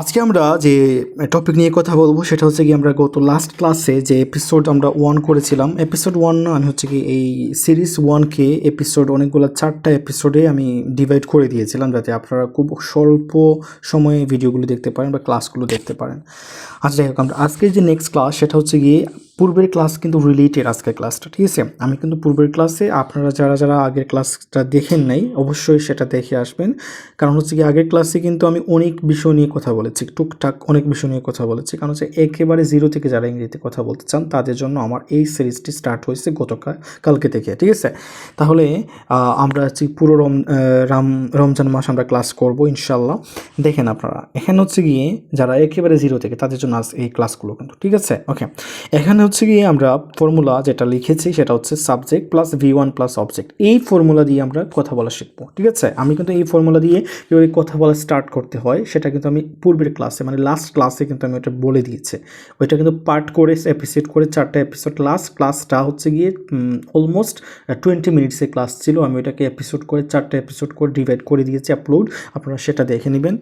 আজকে আমরা যে টপিক নিয়ে কথা বলবো সেটা হচ্ছে কি আমরা গত লাস্ট ক্লাসে যে এপিসোড আমরা 1 করেছিলাম এপিসোড 1 না আমি হচ্ছে কি এই সিরিজ 1কে এপিসোড অনেকগুলো 4টা এপিসোডে আমি ডিভাইড করে দিয়েছিলাম যাতে আপনারা খুব স্বল্প সময়ে ভিডিওগুলো দেখতে পারেন বা ক্লাসগুলো দেখতে পারেন। আচ্ছা যাই হোক, আমরা আজকের যে নেক্সট ক্লাস সেটা হচ্ছে গিয়ে পূর্বের ক্লাস কিন্তু রিলেটেড আজকের ক্লাসটা, ঠিক আছে? আমি কিন্তু পূর্বের ক্লাসে আপনারা যারা আগের ক্লাসটা দেখেন নাই অবশ্যই সেটা দেখে আসবেন, কারণ হচ্ছে কি আগের ক্লাসে কিন্তু আমি অনেক বিষয় নিয়ে কথা বলেছি, টুকটাক অনেক বিষয় নিয়ে কথা বলেছি, কারণ হচ্ছে একেবারে জিরো থেকে যারা ইংরেজিতে কথা বলতে চান তাদের জন্য আমার এই সিরিজটি স্টার্ট হয়েছে কালকে থেকে, ঠিক আছে? তাহলে আমরা হচ্ছে পুরো রমজান মাস আমরা ক্লাস করব ইনশাল্লাহ। দেখেন আপনারা এখানে হচ্ছে গিয়ে যারা একেবারে জিরো থেকে তাদের জন্য আজ এই ক্লাসগুলো কিন্তু, ঠিক আছে? ওকে, এখানে হচ্ছে গিয়ে আমরা ফর্মুলা যেটা লিখেছি সেটা হচ্ছে subject plus V1 plus object. এই ফর্মুলা দিয়ে আমরা কথা বলা শিখবো, ঠিক আছে? আমি কিন্তু এই ফর্মুলা দিয়ে কীভাবে কথা বলা স্টার্ট করতে হয় সেটা কিন্তু আমি পূর্বের ক্লাসে মানে লাস্ট ক্লাসে কিন্তু আমি ওটা বলে দিয়েছি। ওইটা কিন্তু পার্ট করে এপিসোড করে 4টা এপিসোড, লাস্ট ক্লাসটা হচ্ছে গিয়ে অলমোস্ট 20 মিনিটসের ক্লাস ছিল। আমি ওইটাকে এপিসোড করে 4টা এপিসোড করে ডিভাইড করে দিয়েছি আপলোড, আপনারা সেটা দেখে নেবেন,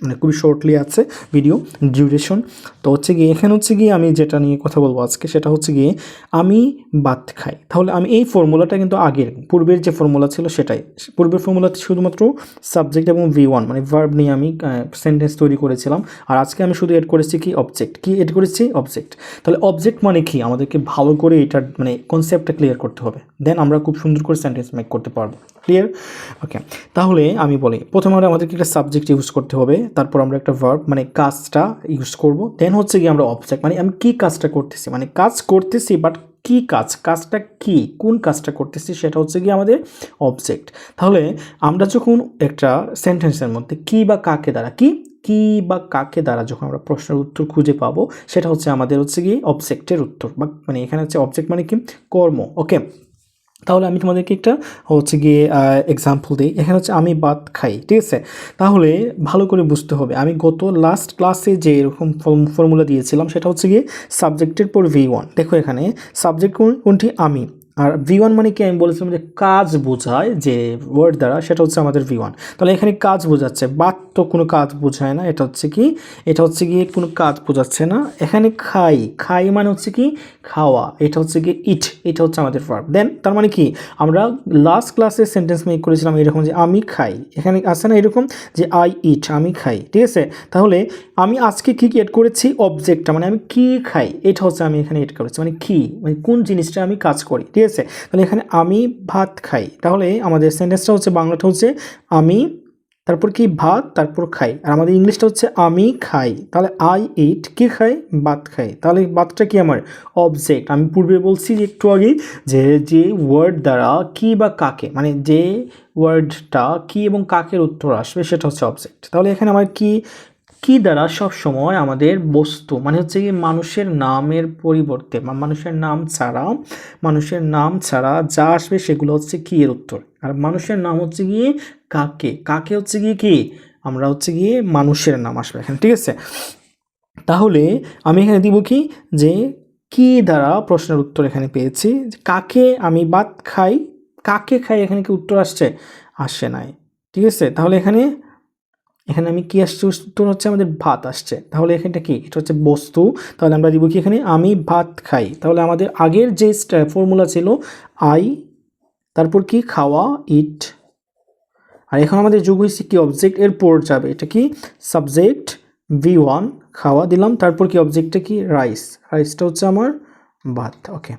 মানে খুবই শর্টলি আছে ভিডিও ডিউরেশন। তো হচ্ছে গিয়ে এখানে হচ্ছে গিয়ে আমি যেটা নিয়ে কথা বলবো আজকে সেটা হচ্ছে গিয়ে আমি ভাত খাই। তাহলে আমি এই ফর্মুলাটা কিন্তু পূর্বের যে ফর্মুলা ছিল সেটাই, পূর্বের ফর্মুলাতে শুধুমাত্র সাবজেক্ট এবং V1 মানে ভার্ব নিয়ে আমি সেন্টেন্স তৈরি করেছিলাম, আর আজকে আমি শুধু এড করেছি কি অবজেক্ট। কি এড করেছি? অবজেক্ট। তাহলে অবজেক্ট মানে কি আমাদেরকে ভালো করে এটার মানে কনসেপ্টটা ক্লিয়ার করতে হবে, দেন আমরা খুব সুন্দর করে সেন্টেন্স মেক করতে পারবো। ক্লিয়ার? ওকে, তাহলে আমি বলি প্রথমে আমাদেরকে একটা সাবজেক্ট ইউজ করতে হবে, তারপর আমরা একটা ভার্ব মানে কাজটা ইউজ করব, দেন হচ্ছে কি আমরা অবজেক্ট মানে আমি কি কাজটা করতেছি, মানে কাজ করতেছি বাট কি কাজটা কি, কোন কাজটা করতেছি সেটা হচ্ছে কি আমাদের অবজেক্ট। তাহলে আমরা যখন একটা সেন্টেন্সের মধ্যে কি বা কাকে দ্বারা কি বা কাকে দ্বারা যখন আমরা প্রশ্নের উত্তর খুঁজে পাবো সেটা হচ্ছে আমাদের হচ্ছে কি অবজেক্টের উত্তর, বা মানে এখানে হচ্ছে অবজেক্ট মানে কি কর্ম। ওকে, তাহলে আমি তোমাদেরকে একটা হচ্ছে গিয়ে এক্সাম্পল দিই। এখানে হচ্ছে আমি ভাত খাই, ঠিক আছে? তাহলে ভালো করে বুঝতে হবে আমি গত লাস্ট ক্লাসে যে এরকম ফর্মুলা দিয়েছিলাম সেটা হচ্ছে গিয়ে সাবজেক্টের পর V1। দেখো এখানে সাবজেক্ট কোনটি? আমি। আর V1 মানে কি আমি বলেছিলাম যে কাজ বোঝায় যে ওয়ার্ড দ্বারা, সেটা হচ্ছে আমাদের V1। তাহলে এখানে কাজ বোঝাচ্ছে, বাট তো কোনো কাজ বোঝায় না, এটা হচ্ছে গিয়ে কোনো কাজ বোঝাচ্ছে না। এখানে খাই মানে হচ্ছে কি খাওয়া, এটা হচ্ছে কি ইট, এটা হচ্ছে আমাদের ভার্ব। দেন তার মানে কি আমরা লাস্ট ক্লাসে সেন্টেন্স মেক করেছিলাম এরকম যে আমি খাই, এখানে আসে না এরকম যে আই ইট, আমি খাই, ঠিক আছে? তাহলে আমি আজকে কি এড করেছি? অবজেক্টটা মানে আমি কি খাই এটা হচ্ছে আমি এখানে এড করেছি, মানে কি মানে কোন জিনিসটা আমি কাজ করি, ঠিক আছে? তাহলে এখানে আমি ভাত খাই, তাহলে আমাদের সেন্টেন্সটা হচ্ছে বাংলাটা হচ্ছে আমি তারপর কি ভাত তারপর খাই, আর আমাদের ইংলিশটা হচ্ছে আমি খাই। তাহলে আই ইট কি খাই? ভাত খাই। তাহলে ভাতটা কি আমার অবজেক্ট। আমি পূর্বে বলছি যে একটু আগেই যে ওয়ার্ড দ্বারা কি বা কাকে মানে যে ওয়ার্ডটা কি এবং কাকের উত্তর আসবে সেটা হচ্ছে অবজেক্ট। তাহলে এখানে আমার কি দ্বারা সব সময় আমাদের বস্তু মানে হচ্ছে কি মানুষের নামের পরিবর্তে বা মানুষের নাম ছাড়া যা আসবে সেগুলো হচ্ছে কি এর উত্তর। আর মানুষের নাম হচ্ছে গিয়ে কাকে হচ্ছে গিয়ে কি আমরা হচ্ছে গিয়ে মানুষের নাম আসবে এখানে, ঠিক আছে? তাহলে আমি এখানে দিব কি দ্বারা প্রশ্নের উত্তর এখানে পেয়েছি কাকে আমি ভাত খাই, কাকে খাই এখানে কি উত্তর আসে নাই, ঠিক আছে? তাহলে এখানে আমি কি আসছে উত্তর হচ্ছে আমাদের ভাত আসছে। তাহলে এখানটা কি এটা হচ্ছে বস্তু, তাহলে আমরা দিব কি এখানে আমি ভাত খাই। তাহলে আমাদের আগের যে ফর্মুলা ছিল আই তারপর কি খাওয়া ইট, আর এখন আমাদের যোগ হয়েছে কি অবজেক্ট এর পর যাবে, এটা কি সাবজেক্ট V1 খাওয়া দিলাম, তারপর কি অবজেক্টটা কি রাইসটা হচ্ছে আমার ভাত। ওকে,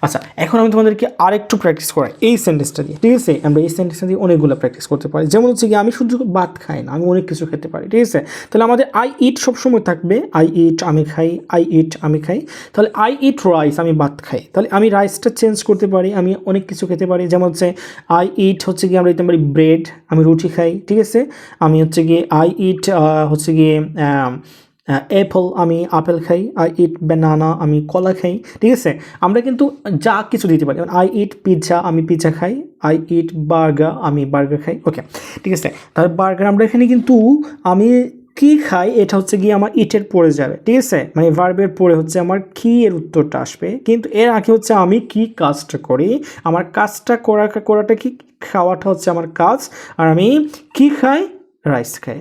আচ্ছা এখন আমি তোমাদেরকে আরেকটু প্র্যাকটিস করাই এই সেন্টেন্সটা দিয়ে, ঠিক আছে? আমরা এই সেন্টেন্সটা দিয়ে অনেকগুলো প্র্যাকটিস করতে পারি, যেমন হচ্ছে কি আমি শুধু ভাত খাই না, আমি অনেক কিছু খেতে পারি, ঠিক আছে? তাহলে আমাদের আই ইট সবসময় থাকবে, আই ইট আমি খাই, আই ইট আমি খাই। তাহলে আই ইট রাইস আমি ভাত খাই, তাহলে আমি রাইসটা চেঞ্জ করতে পারি, আমি অনেক কিছু খেতে পারি, যেমন হচ্ছে আই ইট হচ্ছে গিয়ে আমরা দিতে পারি ব্রেড, আমি রুটি খাই, ঠিক আছে? আমি হচ্ছে গিয়ে আই ইট হচ্ছে গিয়ে অ্যাপল আমি আপেল খাই, আই ইট ব্যানানা আমি কলা খাই, ঠিক আছে? আমরা কিন্তু যা কিছু দিতে পারি, আই ইট পিৎজা আমি পিৎজা খাই, আই ইট বার্গার আমি বার্গার খাই। ওকে, ঠিক আছে? তাহলে বার্গার আমরা এখানে কিন্তু আমি কি খাই এটা হচ্ছে গিয়ে আমার ইটের পরে যাবে, ঠিক আছে? মানে ভার্বের পরে হচ্ছে আমার কি এর উত্তরটা আসবে, কিন্তু এর আগে হচ্ছে আমি কি কাজটা করি, আমার কাজটা করাটা কি খাওয়াটা হচ্ছে আমার কাজ, আর আমি কি খাই? রাইস খাই।